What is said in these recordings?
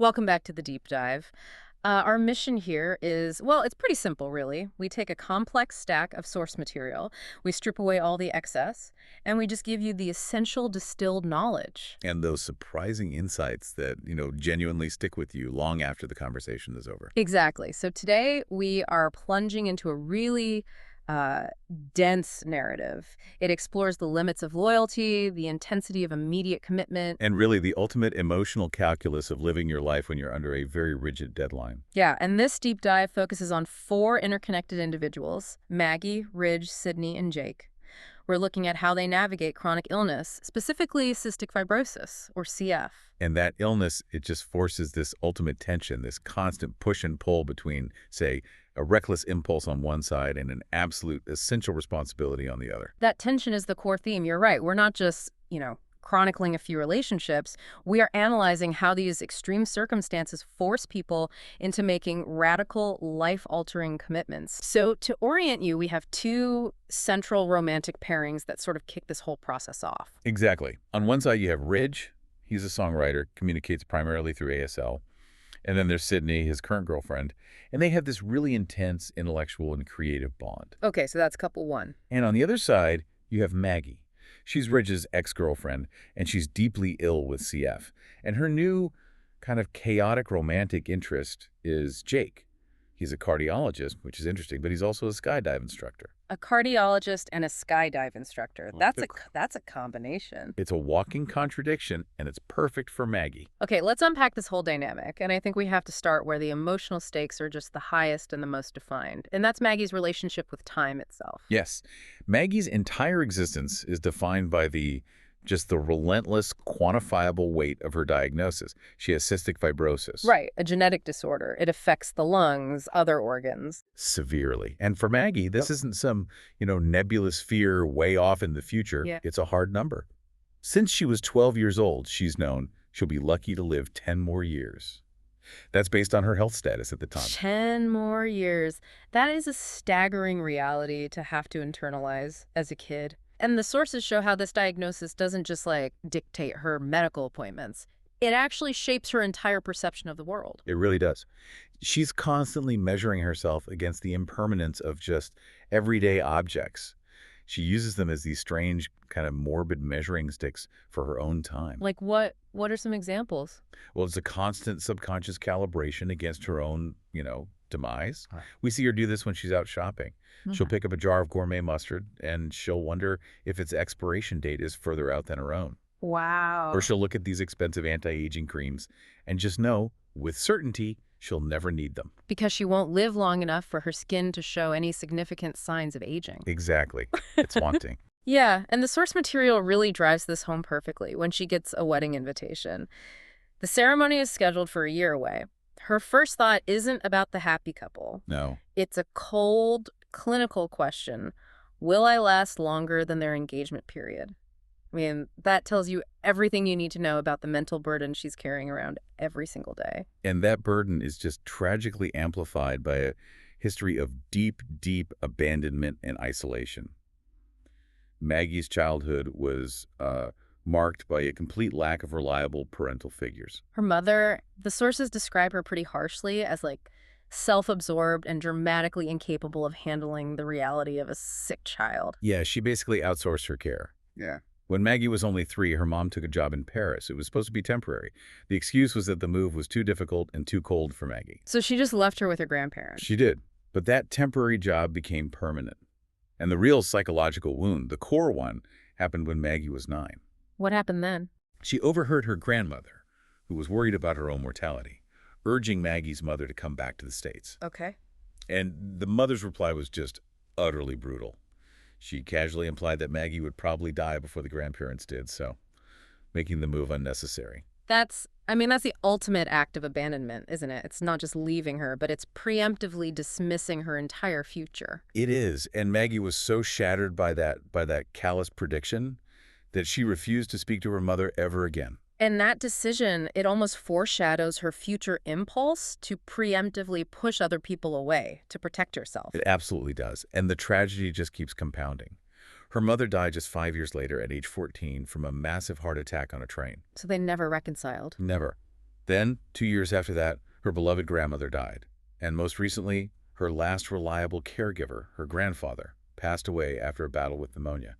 Welcome back to the deep dive. Our mission here is, well, it's pretty simple, really. We take a complex stack of source material, we strip away all the excess, and we just give you the essential distilled knowledge. And those surprising insights that, genuinely stick with you long after the conversation is over. Exactly. So today we are plunging into a really uh, dense narrative. It explores the limits of loyalty, the intensity of immediate commitment. And really the ultimate emotional calculus of living your life when you're under a very rigid deadline. Yeah, and this deep dive focuses on four interconnected individuals: Maggie, Ridge, Sydney, and Jake. We're looking at how they navigate chronic illness, specifically cystic fibrosis, or CF. And that illness, it just forces this ultimate tension, this constant push and pull between, say, a reckless impulse on one side and an absolute essential responsibility on the other. That tension is the core theme. You're right. We're not just, chronicling a few relationships. We are analyzing how these extreme circumstances force people into making radical, life-altering commitments. So to orient you, we have two central romantic pairings that sort of kick this whole process off. Exactly. On one side, you have Ridge. He's a songwriter, communicates primarily through ASL. And then there's Sydney, his current girlfriend. And they have this really intense intellectual and creative bond. Okay, so that's couple one. And on the other side, you have Maggie. She's Ridge's ex-girlfriend, and she's deeply ill with CF. And her new kind of chaotic romantic interest is Jake. He's a cardiologist, which is interesting, but he's also a skydive instructor. A cardiologist and a skydive instructor. That's a combination. It's a walking contradiction, and it's perfect for Maggie. Okay, let's unpack this whole dynamic. And I think we have to start where the emotional stakes are just the highest and the most defined. And that's Maggie's relationship with time itself. Yes, Maggie's entire existence is defined by just the relentless, quantifiable weight of her diagnosis. She has cystic fibrosis. Right, a genetic disorder. It affects the lungs, other organs. Severely. And for Maggie, this isn't some, nebulous fear way off in the future. Yeah. It's a hard number. Since she was 12 years old, she's known she'll be lucky to live 10 more years. That's based on her health status at the time. 10 more years. That is a staggering reality to have to internalize as a kid. And the sources show how this diagnosis doesn't just, dictate her medical appointments. It actually shapes her entire perception of the world. It really does. She's constantly measuring herself against the impermanence of just everyday objects. She uses them as these strange, kind of morbid measuring sticks for her own time. Like what? What are some examples? Well, it's a constant subconscious calibration against her own, demise. Right. We see her do this when she's out shopping. She'll Okay. pick up a jar of gourmet mustard, and she'll wonder if its expiration date is further out than her own. Wow. Or she'll look at these expensive anti-aging creams and just know, with certainty, she'll never need them. Because she won't live long enough for her skin to show any significant signs of aging. Exactly. It's haunting. Yeah, and the source material really drives this home perfectly when she gets a wedding invitation. The ceremony is scheduled for a year away. Her first thought isn't about the happy couple. No. It's a cold, clinical question. Will I last longer than their engagement period? I mean, that tells you everything you need to know about the mental burden she's carrying around every single day. And that burden is just tragically amplified by a history of deep, deep abandonment and isolation. Maggie's childhood was marked by a complete lack of reliable parental figures. Her mother, the sources describe her pretty harshly as self-absorbed and dramatically incapable of handling the reality of a sick child. Yeah, she basically outsourced her care. Yeah. When Maggie was only 3, her mom took a job in Paris. It was supposed to be temporary. The excuse was that the move was too difficult and too cold for Maggie. So she just left her with her grandparents. She did. But that temporary job became permanent. And the real psychological wound, the core one, happened when Maggie was 9. What happened then? She overheard her grandmother, who was worried about her own mortality, urging Maggie's mother to come back to the States. Okay. And the mother's reply was just utterly brutal. She casually implied that Maggie would probably die before the grandparents did, so making the move unnecessary. That's the ultimate act of abandonment, isn't it? It's not just leaving her, but it's preemptively dismissing her entire future. It is, and Maggie was so shattered by that callous prediction that she refused to speak to her mother ever again. And that decision, it almost foreshadows her future impulse to preemptively push other people away to protect herself. It absolutely does, and the tragedy just keeps compounding. Her mother died just 5 years later at age 14 from a massive heart attack on a train. So they never reconciled. Never. Then, 2 years after that, her beloved grandmother died. And most recently, her last reliable caregiver, her grandfather, passed away after a battle with pneumonia.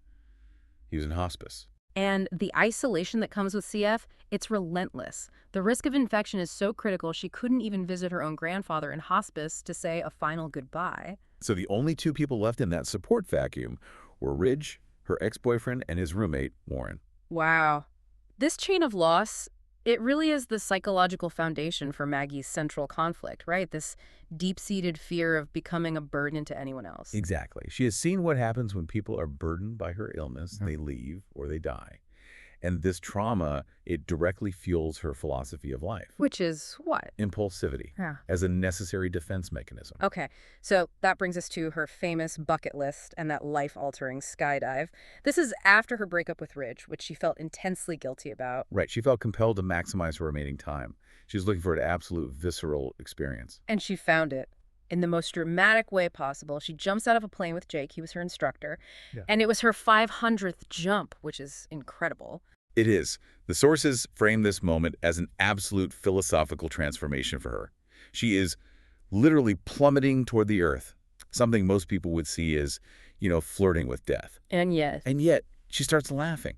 He was in hospice. And the isolation that comes with CF, it's relentless. The risk of infection is so critical she couldn't even visit her own grandfather in hospice to say a final goodbye. So the only two people left in that support vacuum were Ridge, her ex-boyfriend, and his roommate, Warren. Wow. This chain of loss, it really is the psychological foundation for Maggie's central conflict, right? This deep-seated fear of becoming a burden to anyone else. Exactly. She has seen what happens when people are burdened by her illness. They leave or they die. And this trauma, it directly fuels her philosophy of life. Which is what? Impulsivity Yeah. as a necessary defense mechanism. Okay, so that brings us to her famous bucket list and that life-altering skydive. This is after her breakup with Ridge, which she felt intensely guilty about. Right. She felt compelled to maximize her remaining time. She was looking for an absolute visceral experience. And she found it. In the most dramatic way possible, she jumps out of a plane with Jake. He was her instructor. Yeah. And it was her 500th jump, which is incredible. It is. The sources frame this moment as an absolute philosophical transformation for her. She is literally plummeting toward the earth, something most people would see as, flirting with death. And yet, And yet, she starts laughing,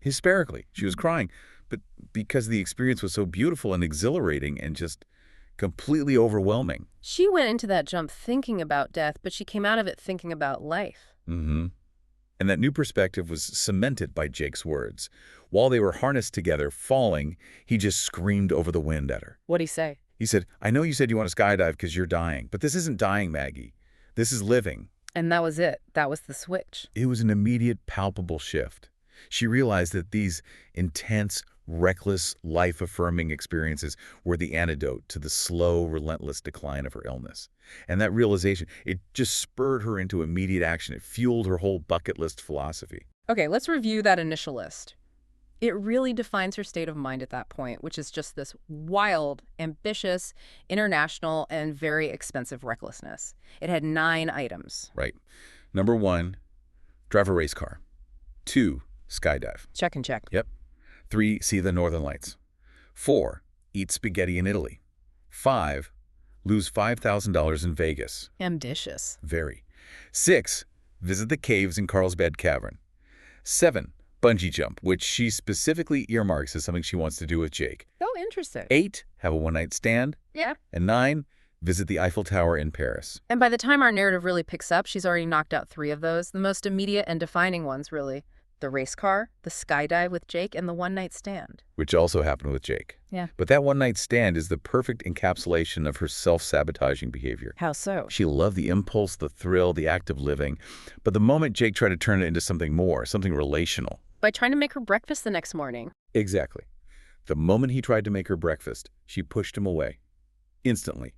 hysterically. She was crying, but because the experience was so beautiful and exhilarating and just completely overwhelming. she went into that jump thinking about death, but she came out of it thinking about life. Mm-hmm. And that new perspective was cemented by Jake's words. While they were harnessed together, falling, he just screamed over the wind at her. What'd he say? He said, "I know you said you want to skydive because you're dying, but this isn't dying, Maggie. This is living." And that was it. That was the switch. It was an immediate, palpable shift. She realized that these intense, reckless, life-affirming experiences were the antidote to the slow, relentless decline of her illness. And that realization, it just spurred her into immediate action. It fueled her whole bucket list philosophy. Okay, let's review that initial list. It really defines her state of mind at that point, which is just this wild, ambitious, international, and very expensive recklessness. It had 9 items. Right. Number 1, drive a race car. 2, skydive. Check and check. Yep. 3, see the Northern Lights. 4, eat spaghetti in Italy. 5, lose $5,000 in Vegas. Ambitious. Very. 6, visit the caves in Carlsbad Cavern. 7, bungee jump, which she specifically earmarks as something she wants to do with Jake. Oh, interesting. 8, have a one-night stand. Yeah. And 9, visit the Eiffel Tower in Paris. And by the time our narrative really picks up, she's already knocked out 3 of those, the most immediate and defining ones, really. The race car, the skydive with Jake, and the one-night stand. Which also happened with Jake. Yeah. But that one-night stand is the perfect encapsulation of her self-sabotaging behavior. How so? She loved the impulse, the thrill, the act of living. But the moment Jake tried to turn it into something more, something relational. By trying to make her breakfast the next morning. Exactly. The moment he tried to make her breakfast, she pushed him away. Instantly.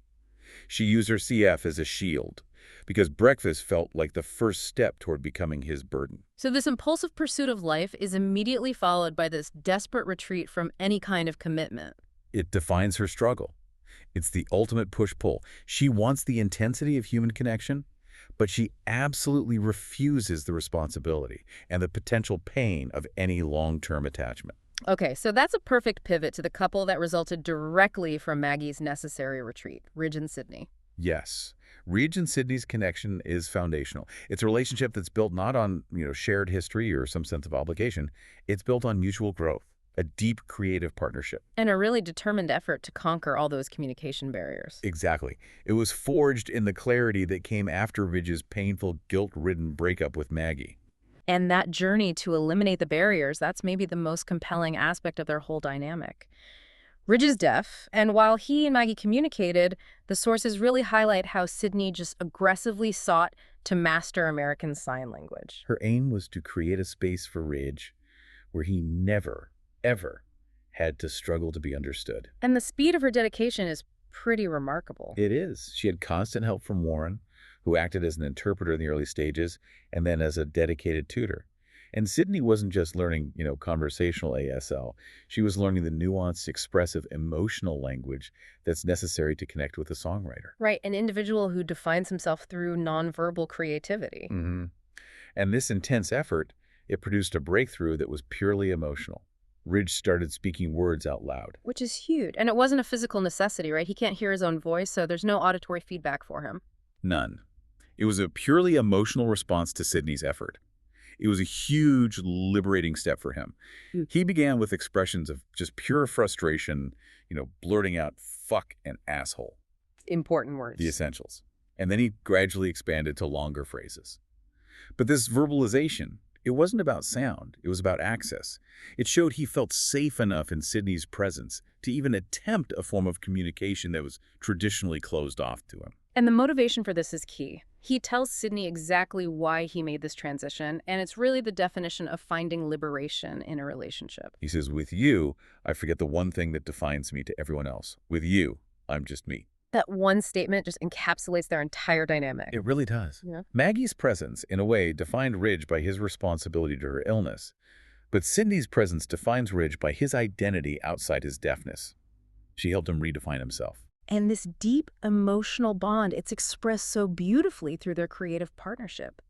She used her CF as a shield, because breakfast felt like the first step toward becoming his burden. So this impulsive pursuit of life is immediately followed by this desperate retreat from any kind of commitment. It defines her struggle. It's the ultimate push-pull. She wants the intensity of human connection, but she absolutely refuses the responsibility and the potential pain of any long-term attachment. Okay, so that's a perfect pivot to the couple that resulted directly from Maggie's necessary retreat, Ridge and Sydney. Yes. Ridge and Sydney's connection is foundational. It's a relationship that's built not on, shared history or some sense of obligation. It's built on mutual growth, a deep creative partnership. And a really determined effort to conquer all those communication barriers. Exactly. It was forged in the clarity that came after Ridge's painful, guilt-ridden breakup with Maggie. And that journey to eliminate the barriers, that's maybe the most compelling aspect of their whole dynamic. Ridge is deaf, and while he and Maggie communicated, the sources really highlight how Sydney just aggressively sought to master American Sign Language. Her aim was to create a space for Ridge where he never, ever had to struggle to be understood. And the speed of her dedication is pretty remarkable. It is. She had constant help from Warren, who acted as an interpreter in the early stages, and then as a dedicated tutor. And Sydney wasn't just learning, conversational ASL. She was learning the nuanced, expressive, emotional language that's necessary to connect with a songwriter. Right, an individual who defines himself through nonverbal creativity. Mm-hmm. And this intense effort, it produced a breakthrough that was purely emotional. Ridge started speaking words out loud. Which is huge. And it wasn't a physical necessity, right? He can't hear his own voice, so there's no auditory feedback for him. None. It was a purely emotional response to Sydney's effort. It was a huge, liberating step for him. Mm. He began with expressions of just pure frustration, blurting out fuck and asshole, Important words. the essentials. And then he gradually expanded to longer phrases. But this verbalization, it wasn't about sound, it was about access. It showed he felt safe enough in Sydney's presence to even attempt a form of communication that was traditionally closed off to him. And the motivation for this is key. He tells Sydney exactly why he made this transition, and it's really the definition of finding liberation in a relationship. He says, with you, I forget the one thing that defines me to everyone else. With you, I'm just me. That one statement just encapsulates their entire dynamic. It really does. Yeah. Maggie's presence, in a way, defined Ridge by his responsibility to her illness. But Sydney's presence defines Ridge by his identity outside his deafness. She helped him redefine himself. And this deep emotional bond, it's expressed so beautifully through their creative partnership.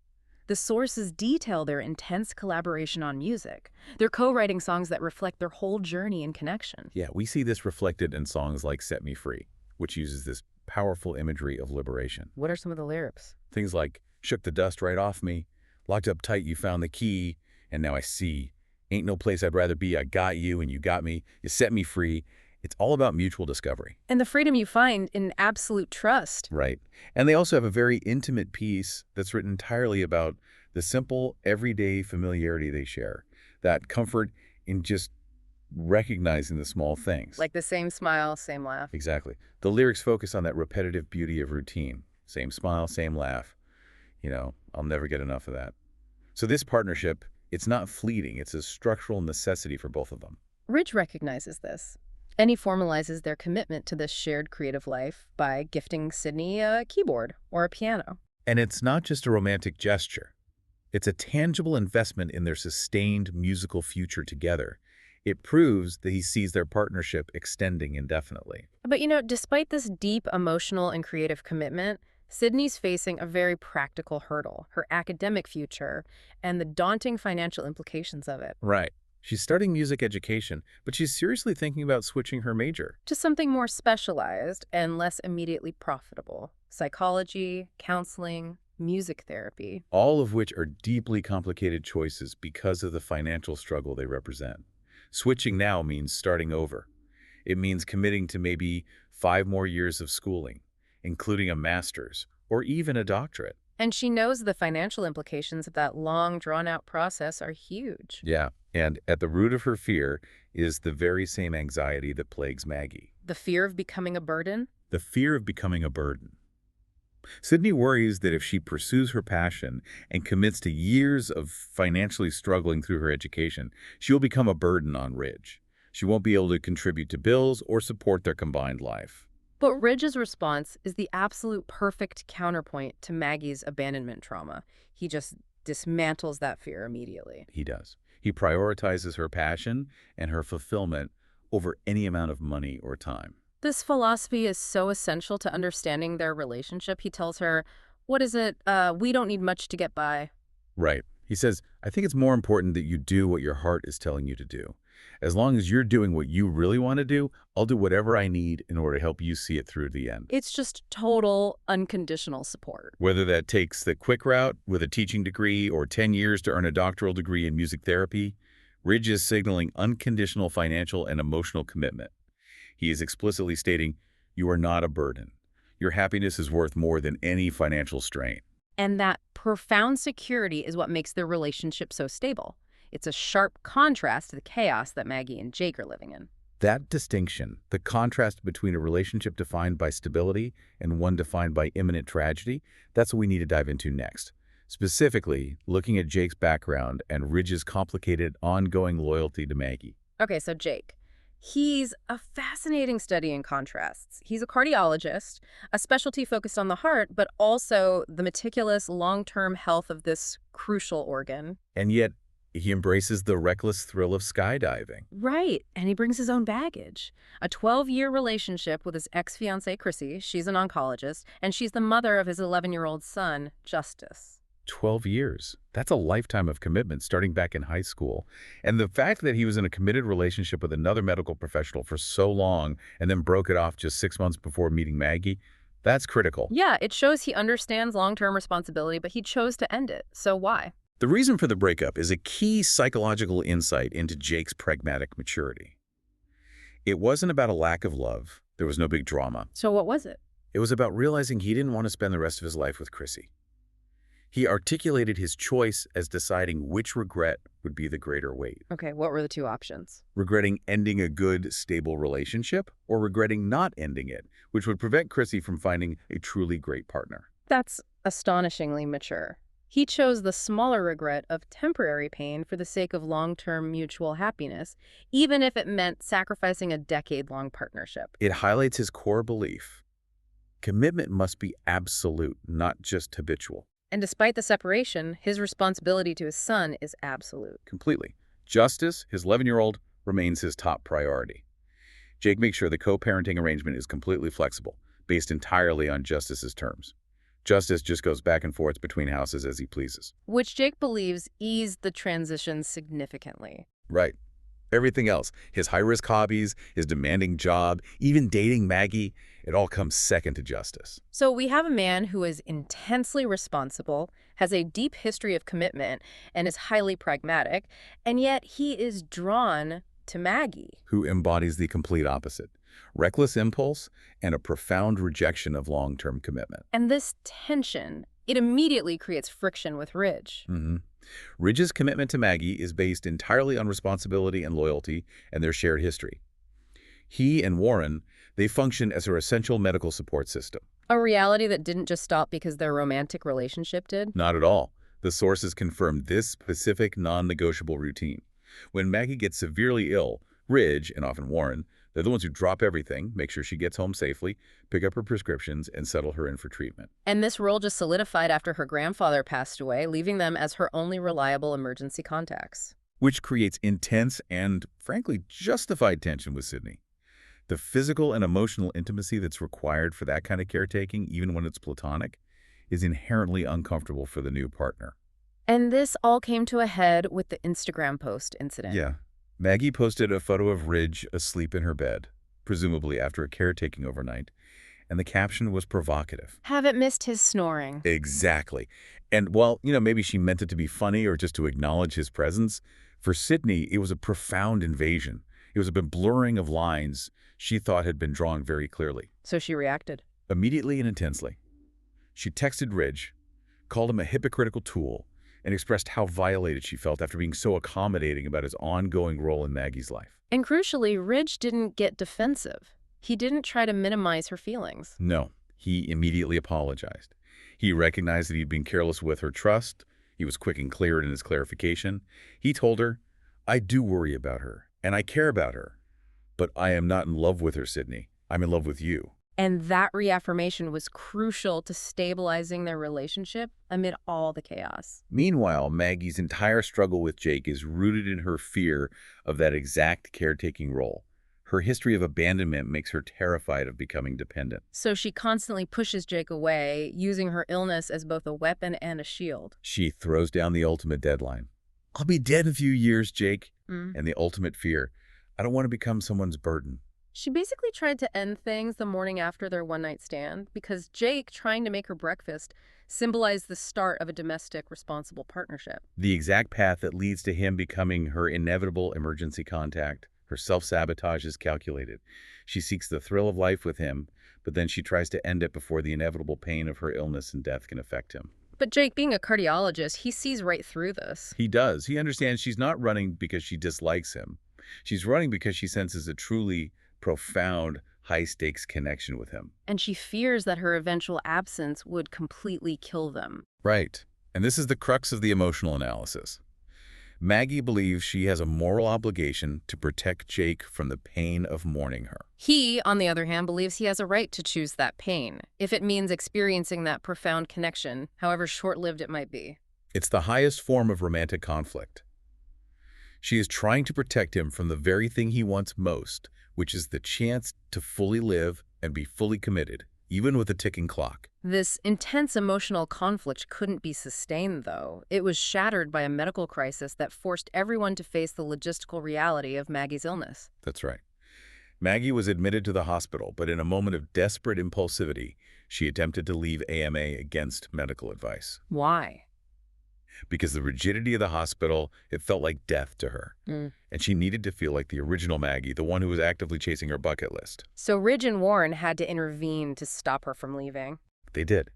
The sources detail their intense collaboration on music. They're co-writing songs that reflect their whole journey and connection. Yeah, we see this reflected in songs like Set Me Free, which uses this powerful imagery of liberation. What are some of the lyrics? Things like, shook the dust right off me, locked up tight, you found the key, and now I see. Ain't no place I'd rather be, I got you and you got me, you set me free. It's all about mutual discovery. And the freedom you find in absolute trust. Right. And they also have a very intimate piece that's written entirely about the simple, everyday familiarity they share. That comfort in just recognizing the small things. Like the same smile, same laugh. Exactly. The lyrics focus on that repetitive beauty of routine. Same smile, same laugh. I'll never get enough of that. So this partnership, it's not fleeting. It's a structural necessity for both of them. Ridge recognizes this. And he formalizes their commitment to this shared creative life by gifting Sydney a keyboard or a piano. And it's not just a romantic gesture. It's a tangible investment in their sustained musical future together. It proves that he sees their partnership extending indefinitely. But despite this deep emotional and creative commitment, Sydney's facing a very practical hurdle, her academic future, and the daunting financial implications of it. Right. She's starting music education, but she's seriously thinking about switching her major. To something more specialized and less immediately profitable. Psychology, counseling, music therapy. All of which are deeply complicated choices because of the financial struggle they represent. Switching now means starting over. It means committing to maybe 5 more years of schooling, including a master's or even a doctorate. And she knows the financial implications of that long, drawn-out process are huge. Yeah, and at the root of her fear is the very same anxiety that plagues Maggie. The fear of becoming a burden? The fear of becoming a burden. Sydney worries that if she pursues her passion and commits to years of financially struggling through her education, she will become a burden on Ridge. She won't be able to contribute to bills or support their combined life. But Ridge's response is the absolute perfect counterpoint to Maggie's abandonment trauma. He just dismantles that fear immediately. He does. He prioritizes her passion and her fulfillment over any amount of money or time. This philosophy is so essential to understanding their relationship. He tells her, what is it? We don't need much to get by. Right. He says, I think it's more important that you do what your heart is telling you to do. As long as you're doing what you really want to do, I'll do whatever I need in order to help you see it through to the end. It's just total, unconditional support. Whether that takes the quick route with a teaching degree or 10 years to earn a doctoral degree in music therapy, Ridge is signaling unconditional financial and emotional commitment. He is explicitly stating, you are not a burden. Your happiness is worth more than any financial strain. And that profound security is what makes their relationship so stable. It's a sharp contrast to the chaos that Maggie and Jake are living in. That distinction, the contrast between a relationship defined by stability and one defined by imminent tragedy, that's what we need to dive into next. Specifically, looking at Jake's background and Ridge's complicated, ongoing loyalty to Maggie. Okay, so Jake. He's a fascinating study in contrasts. He's a cardiologist, a specialty focused on the heart, but also the meticulous long-term health of this crucial organ. And yet, he embraces the reckless thrill of skydiving. Right, and he brings his own baggage. A 12-year relationship with his ex-fiancée, Chrissy. She's an oncologist, and she's the mother of his 11-year-old son, Justice. 12 years. That's a lifetime of commitment starting back in high school. And the fact that he was in a committed relationship with another medical professional for so long and then broke it off just 6 months before meeting Maggie, that's critical. Yeah, it shows he understands long-term responsibility, but he chose to end it. So why? The reason for the breakup is a key psychological insight into Jake's pragmatic maturity. It wasn't about a lack of love. There was no big drama. So what was it? It was about realizing he didn't want to spend the rest of his life with Chrissy. He articulated his choice as deciding which regret would be the greater weight. Okay, what were the two options? Regretting ending a good, stable relationship, or regretting not ending it, which would prevent Chrissy from finding a truly great partner. That's astonishingly mature. He chose the smaller regret of temporary pain for the sake of long-term mutual happiness, even if it meant sacrificing a decade-long partnership. It highlights his core belief. Commitment must be absolute, not just habitual. And despite the separation, his responsibility to his son is absolute. Completely. Justice, his 11-year-old, remains his top priority. Jake makes sure the co-parenting arrangement is completely flexible, based entirely on Justice's terms. Justice just goes back and forth between houses as he pleases. Which Jake believes eased the transition significantly. Right. Everything else, his high-risk hobbies, his demanding job, even dating Maggie, it all comes second to Justice. So we have a man who is intensely responsible, has a deep history of commitment, and is highly pragmatic, and yet he is drawn to Maggie. Who embodies the complete opposite. Reckless impulse and a profound rejection of long-term commitment. And this tension, it immediately creates friction with Ridge. Ridge's commitment to Maggie is based entirely on responsibility and loyalty and their shared history. He and Warren, they function as her essential medical support system. A reality that didn't just stop because their romantic relationship did? Not at all. The sources confirmed this specific non-negotiable routine. When Maggie gets severely ill, Ridge, and often Warren, they're the ones who drop everything, make sure she gets home safely, pick up her prescriptions, and settle her in for treatment. And this role just solidified after her grandfather passed away, leaving them as her only reliable emergency contacts. Which creates intense and, frankly, justified tension with Sydney. The physical and emotional intimacy that's required for that kind of caretaking, even when it's platonic, is inherently uncomfortable for the new partner. And this all came to a head with the Instagram post incident. Yeah. Maggie posted a photo of Ridge asleep in her bed, presumably after a caretaking overnight, and the caption was provocative. Haven't missed his snoring. Exactly. And while, maybe she meant it to be funny or just to acknowledge his presence, for Sydney, it was a profound invasion. It was a blurring of lines she thought had been drawn very clearly. So she reacted. Immediately and intensely. She texted Ridge, called him a hypocritical tool, and expressed how violated she felt after being so accommodating about his ongoing role in Maggie's life. And crucially, Ridge didn't get defensive. He didn't try to minimize her feelings. No, he immediately apologized. He recognized that he'd been careless with her trust. He was quick and clear in his clarification. He told her, I do worry about her, and I care about her. But I am not in love with her, Sydney. I'm in love with you. And that reaffirmation was crucial to stabilizing their relationship amid all the chaos. Meanwhile, Maggie's entire struggle with Jake is rooted in her fear of that exact caretaking role. Her history of abandonment makes her terrified of becoming dependent. So she constantly pushes Jake away, using her illness as both a weapon and a shield. She throws down the ultimate deadline. I'll be dead in a few years, Jake. And the ultimate fear. I don't want to become someone's burden. She basically tried to end things the morning after their one-night stand because Jake, trying to make her breakfast, symbolized the start of a domestic, responsible partnership. The exact path that leads to him becoming her inevitable emergency contact. Her self-sabotage is calculated. She seeks the thrill of life with him, but then she tries to end it before the inevitable pain of her illness and death can affect him. But Jake, being a cardiologist, he sees right through this. He does. He understands she's not running because she dislikes him. She's running because she senses a truly profound, high-stakes connection with him. And she fears that her eventual absence would completely kill them. Right. And this is the crux of the emotional analysis. Maggie believes she has a moral obligation to protect Jake from the pain of mourning her. He, on the other hand, believes he has a right to choose that pain, if it means experiencing that profound connection, however short-lived it might be. It's the highest form of romantic conflict. She is trying to protect him from the very thing he wants most, which is the chance to fully live and be fully committed even with a ticking clock. This intense emotional conflict couldn't be sustained, though. It was shattered by a medical crisis that forced everyone to face the logistical reality of Maggie's illness. That's right. Maggie was admitted to the hospital, but in a moment of desperate impulsivity, she attempted to leave AMA against medical advice. Why? Because the rigidity of the hospital, it felt like death to her. And she needed to feel like the original Maggie, the one who was actively chasing her bucket list. So Ridge and Warren had to intervene to stop her from leaving. They did.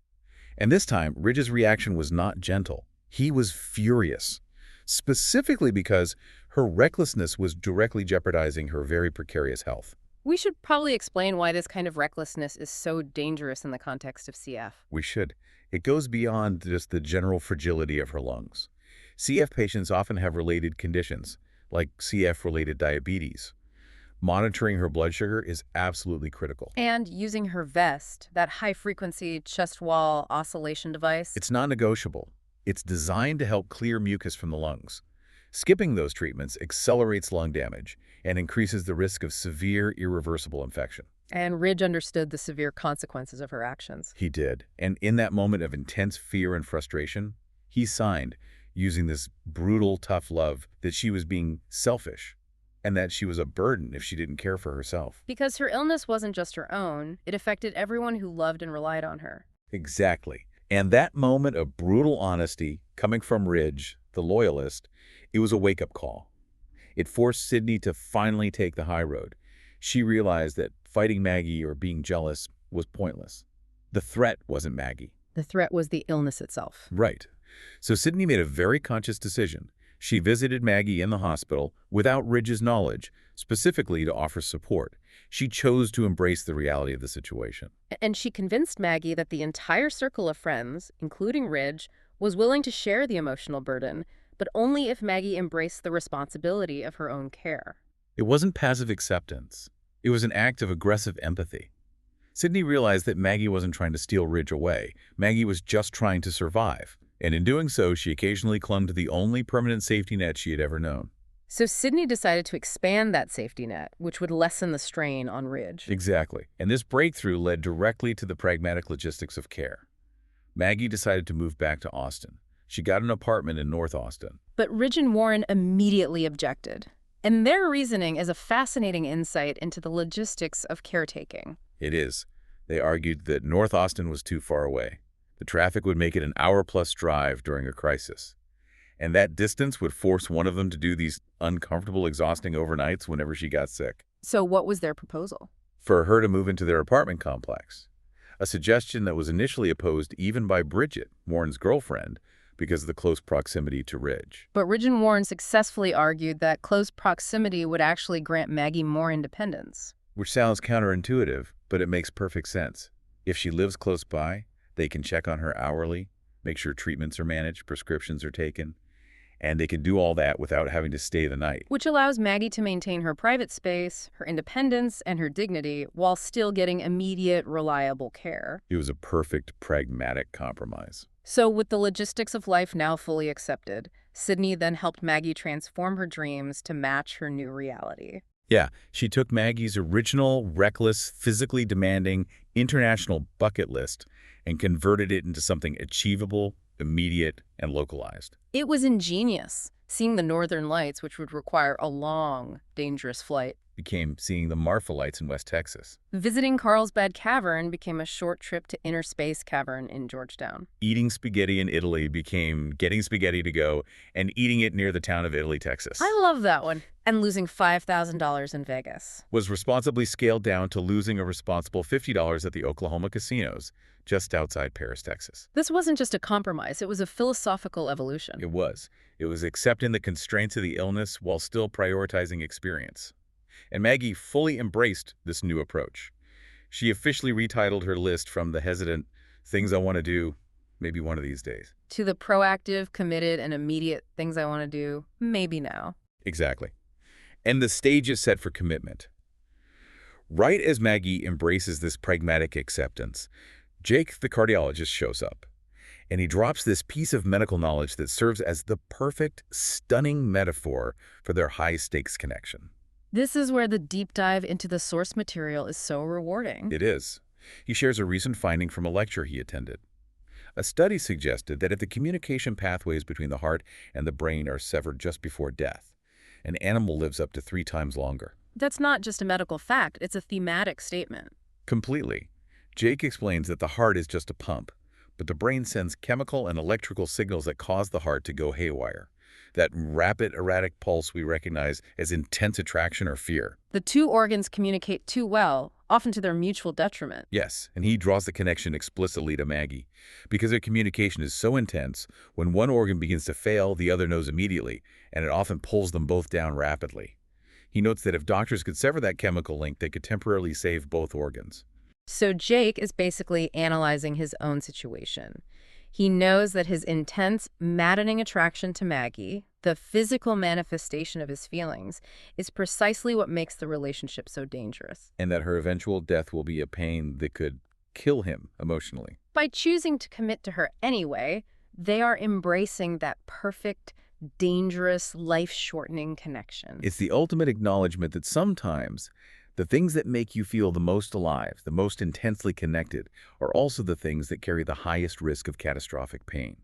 And this time, Ridge's reaction was not gentle. He was furious, specifically because her recklessness was directly jeopardizing her very precarious health. We should probably explain why this kind of recklessness is so dangerous in the context of CF. We should. It goes beyond just the general fragility of her lungs. CF patients often have related conditions, like CF-related diabetes. Monitoring her blood sugar is absolutely critical. And using her vest, that high-frequency chest wall oscillation device. It's non-negotiable. It's designed to help clear mucus from the lungs. Skipping those treatments accelerates lung damage and increases the risk of severe, irreversible infection. And Ridge understood the severe consequences of her actions. He did. And in that moment of intense fear and frustration, he signed, using this brutal, tough love, that she was being selfish and that she was a burden if she didn't care for herself. Because her illness wasn't just her own, it affected everyone who loved and relied on her. Exactly. And that moment of brutal honesty coming from Ridge, the loyalist, it was a wake-up call. It forced Sydney to finally take the high road. She realized that fighting Maggie or being jealous was pointless. The threat wasn't Maggie. The threat was the illness itself. Right. So Sydney made a very conscious decision. She visited Maggie in the hospital without Ridge's knowledge, specifically to offer support. She chose to embrace the reality of the situation. And she convinced Maggie that the entire circle of friends, including Ridge, was willing to share the emotional burden, but only if Maggie embraced the responsibility of her own care. It wasn't passive acceptance. It was an act of aggressive empathy. Sydney realized that Maggie wasn't trying to steal Ridge away. Maggie was just trying to survive. And in doing so, she occasionally clung to the only permanent safety net she had ever known. So Sydney decided to expand that safety net, which would lessen the strain on Ridge. Exactly. And this breakthrough led directly to the pragmatic logistics of care. Maggie decided to move back to Austin. She got an apartment in North Austin. But Ridge and Warren immediately objected. And their reasoning is a fascinating insight into the logistics of caretaking. It is. They argued that North Austin was too far away. The traffic would make it an hour-plus drive during a crisis. And that distance would force one of them to do these uncomfortable, exhausting overnights whenever she got sick. So what was their proposal? For her to move into their apartment complex. A suggestion that was initially opposed even by Bridget, Warren's girlfriend, because of the close proximity to Ridge. But Ridge and Warren successfully argued that close proximity would actually grant Maggie more independence. Which sounds counterintuitive, but it makes perfect sense. If she lives close by, they can check on her hourly, make sure treatments are managed, prescriptions are taken, and they can do all that without having to stay the night. Which allows Maggie to maintain her private space, her independence, and her dignity while still getting immediate, reliable care. It was a perfect, pragmatic compromise. So with the logistics of life now fully accepted, Sydney then helped Maggie transform her dreams to match her new reality. Yeah, she took Maggie's original, reckless, physically demanding, international bucket list and converted it into something achievable, immediate, and localized. It was ingenious, seeing the northern lights, which would require a long, dangerous flight. Became seeing the Marfa lights in West Texas. Visiting Carlsbad Cavern became a short trip to Inner Space Cavern in Georgetown. Eating spaghetti in Italy became getting spaghetti to go and eating it near the town of Italy, Texas. I love that one. And losing $5,000 in Vegas. Was responsibly scaled down to losing a responsible $50 at the Oklahoma casinos, just outside Paris, Texas. This wasn't just a compromise, it was a philosophical evolution. It was. It was accepting the constraints of the illness while still prioritizing experience. And Maggie fully embraced this new approach. She officially retitled her list from the hesitant, things I want to do, maybe one of these days, to the proactive, committed, and immediate things I want to do, maybe now. Exactly. And the stage is set for commitment. Right as Maggie embraces this pragmatic acceptance, Jake, the cardiologist, shows up. And he drops this piece of medical knowledge that serves as the perfect, stunning metaphor for their high-stakes connection. This is where the deep dive into the source material is so rewarding. It is. He shares a recent finding from a lecture he attended. A study suggested that if the communication pathways between the heart and the brain are severed just before death, an animal lives up to 3 times longer. That's not just a medical fact, it's a thematic statement. Completely. Jake explains that the heart is just a pump, but the brain sends chemical and electrical signals that cause the heart to go haywire. That rapid, erratic pulse we recognize as intense attraction or fear. The two organs communicate too well, often to their mutual detriment. Yes, and he draws the connection explicitly to Maggie. Because their communication is so intense, when one organ begins to fail, the other knows immediately, and it often pulls them both down rapidly. He notes that if doctors could sever that chemical link, they could temporarily save both organs. So Jake is basically analyzing his own situation. He knows that his intense, maddening attraction to Maggie, the physical manifestation of his feelings, is precisely what makes the relationship so dangerous. And that her eventual death will be a pain that could kill him emotionally. By choosing to commit to her anyway, they are embracing that perfect, dangerous, life-shortening connection. It's the ultimate acknowledgement that sometimes the things that make you feel the most alive, the most intensely connected, are also the things that carry the highest risk of catastrophic pain.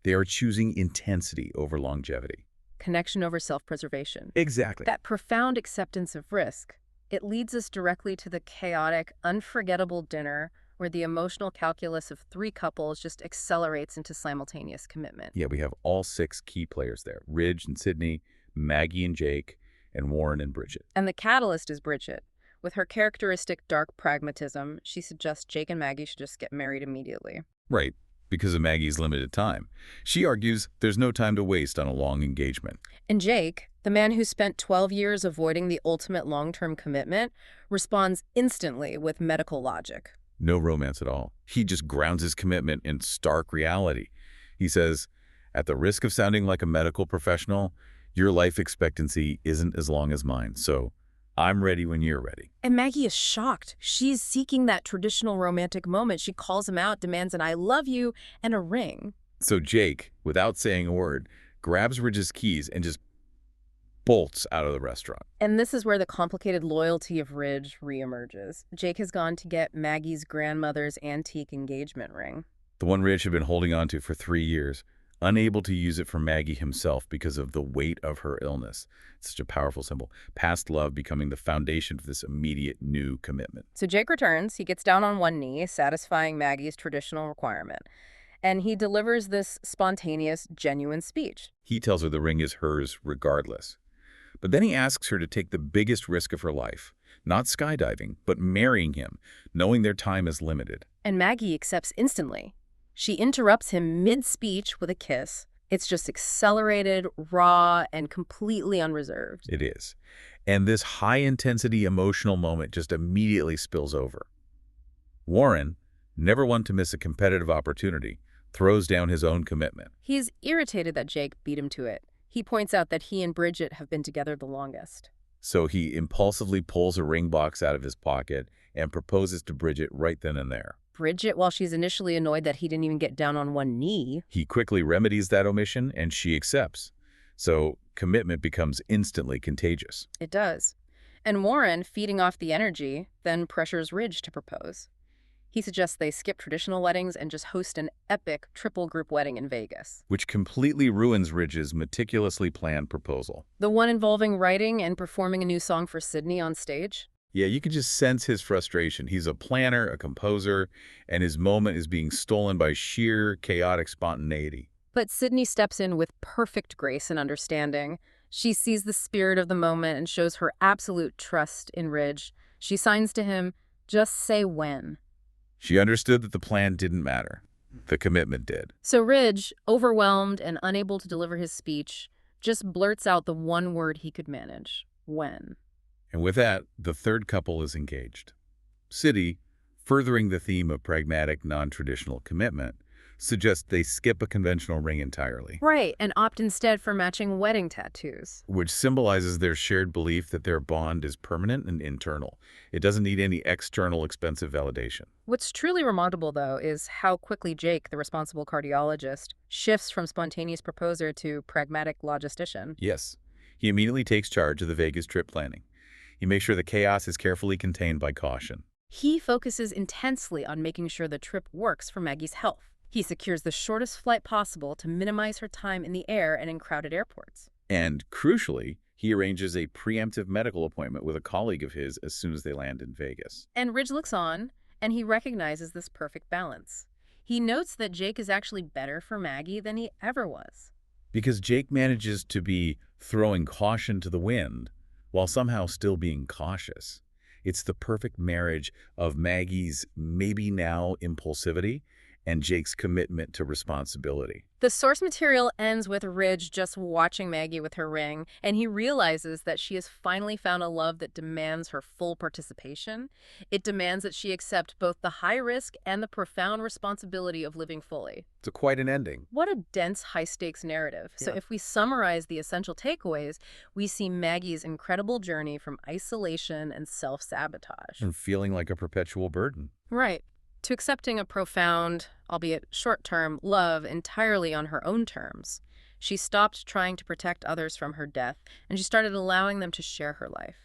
They are choosing intensity over longevity. Connection over self-preservation. Exactly. That profound acceptance of risk. It leads us directly to the chaotic, unforgettable dinner where the emotional calculus of 3 couples just accelerates into simultaneous commitment. Yeah, we have all 6 key players there. Ridge and Sydney, Maggie and Jake, and Warren and Bridget. And the catalyst is Bridget. With her characteristic dark pragmatism, she suggests Jake and Maggie should just get married immediately. Right, because of Maggie's limited time. She argues there's no time to waste on a long engagement. And Jake, the man who spent 12 years avoiding the ultimate long-term commitment, responds instantly with medical logic. No romance at all. He just grounds his commitment in stark reality. He says, at the risk of sounding like a medical professional, your life expectancy isn't as long as mine, so I'm ready when you're ready. And Maggie is shocked. She's seeking that traditional romantic moment. She calls him out, demands an I love you and a ring. So Jake, without saying a word, grabs Ridge's keys and just bolts out of the restaurant. And this is where the complicated loyalty of Ridge reemerges. Jake has gone to get Maggie's grandmother's antique engagement ring. The one Ridge had been holding on to for 3 years, unable to use it for Maggie himself because of the weight of her illness. It's such a powerful symbol. Past love becoming the foundation for this immediate new commitment. So Jake returns. He gets down on one knee, satisfying Maggie's traditional requirement. And he delivers this spontaneous, genuine speech. He tells her the ring is hers regardless. But then he asks her to take the biggest risk of her life, not skydiving, but marrying him, knowing their time is limited. And Maggie accepts instantly. She interrupts him mid-speech with a kiss. It's just accelerated, raw, and completely unreserved. It is. And this high-intensity emotional moment just immediately spills over. Warren, never one to miss a competitive opportunity, throws down his own commitment. He's irritated that Jake beat him to it. He points out that he and Bridget have been together the longest. So he impulsively pulls a ring box out of his pocket and proposes to Bridget right then and there. Bridget, while she's initially annoyed that he didn't even get down on one knee, He quickly remedies that omission, and she accepts. So commitment becomes instantly contagious. it does. And Warren, feeding off the energy, then pressures Ridge to propose. He suggests they skip traditional weddings and just host an epic triple-group wedding in Vegas. Which completely ruins Ridge's meticulously planned proposal. The one involving writing and performing a new song for Sydney on stage. Yeah, you can just sense his frustration. He's a planner, a composer, and his moment is being stolen by sheer chaotic spontaneity. But Sydney steps in with perfect grace and understanding. She sees the spirit of the moment and shows her absolute trust in Ridge. She signs to him, just say when. She understood that the plan didn't matter. The commitment did. So Ridge, overwhelmed and unable to deliver his speech, just blurts out the one word he could manage, when. And with that, the third couple is engaged. City, furthering the theme of pragmatic, non-traditional commitment, suggests they skip a conventional ring entirely. Right, and opt instead for matching wedding tattoos. Which symbolizes their shared belief that their bond is permanent and internal. It doesn't need any external expensive validation. What's truly remarkable, though, is how quickly Jake, the responsible cardiologist, shifts from spontaneous proposer to pragmatic logistician. Yes, he immediately takes charge of the Vegas trip planning. He makes sure the chaos is carefully contained by caution. He focuses intensely on making sure the trip works for Maggie's health. He secures the shortest flight possible to minimize her time in the air and in crowded airports. And crucially, he arranges a preemptive medical appointment with a colleague of his as soon as they land in Vegas. And Ridge looks on, and he recognizes this perfect balance. He notes that Jake is actually better for Maggie than he ever was. Because Jake manages to be throwing caution to the wind while somehow still being cautious. It's the perfect marriage of Maggie's maybe now impulsivity and Jake's commitment to responsibility. The source material ends with Ridge just watching Maggie with her ring, and he realizes that she has finally found a love that demands her full participation. It demands that she accept both the high risk and the profound responsibility of living fully. It's quite an ending. What a dense, high-stakes narrative. So if we summarize the essential takeaways, we see Maggie's incredible journey from isolation and self-sabotage. And feeling like a perpetual burden. Right. To accepting a profound, albeit short-term, love entirely on her own terms. She stopped trying to protect others from her death, and she started allowing them to share her life.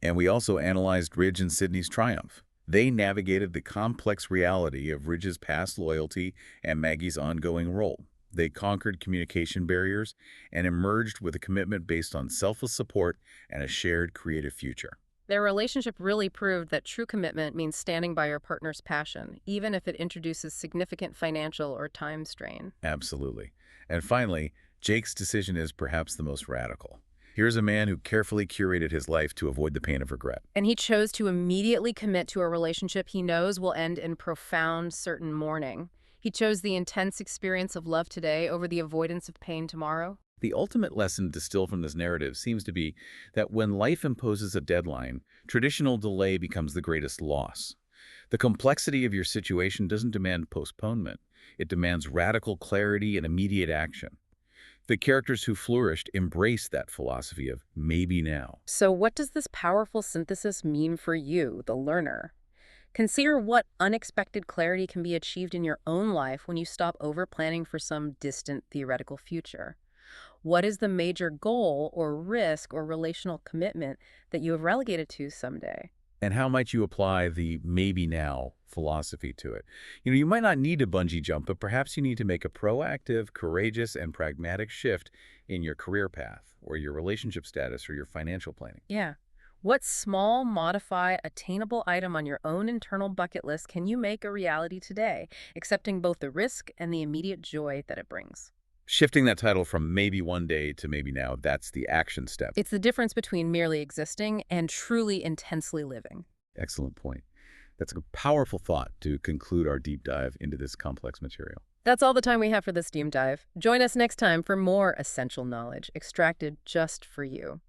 And we also analyzed Ridge and Sydney's triumph. They navigated the complex reality of Ridge's past loyalty and Maggie's ongoing role. They conquered communication barriers and emerged with a commitment based on selfless support and a shared creative future. Their relationship really proved that true commitment means standing by your partner's passion, even if it introduces significant financial or time strain. Absolutely. And finally, Jake's decision is perhaps the most radical. Here's a man who carefully curated his life to avoid the pain of regret. And he chose to immediately commit to a relationship he knows will end in profound, certain mourning. He chose the intense experience of love today over the avoidance of pain tomorrow. The ultimate lesson distilled from this narrative seems to be that when life imposes a deadline, traditional delay becomes the greatest loss. The complexity of your situation doesn't demand postponement. It demands radical clarity and immediate action. The characters who flourished embraced that philosophy of maybe now. So what does this powerful synthesis mean for you, the learner? Consider what unexpected clarity can be achieved in your own life when you stop over-planning for some distant theoretical future. What is the major goal or risk or relational commitment that you have relegated to someday? And how might you apply the maybe now philosophy to it? You might not need to bungee jump, but perhaps you need to make a proactive, courageous, and pragmatic shift in your career path or your relationship status or your financial planning. Yeah. What small, modified, attainable item on your own internal bucket list can you make a reality today, accepting both the risk and the immediate joy that it brings? Shifting that title from maybe one day to maybe now, that's the action step. It's the difference between merely existing and truly intensely living. Excellent point. That's a powerful thought to conclude our deep dive into this complex material. That's all the time we have for this deep dive. Join us next time for more essential knowledge extracted just for you.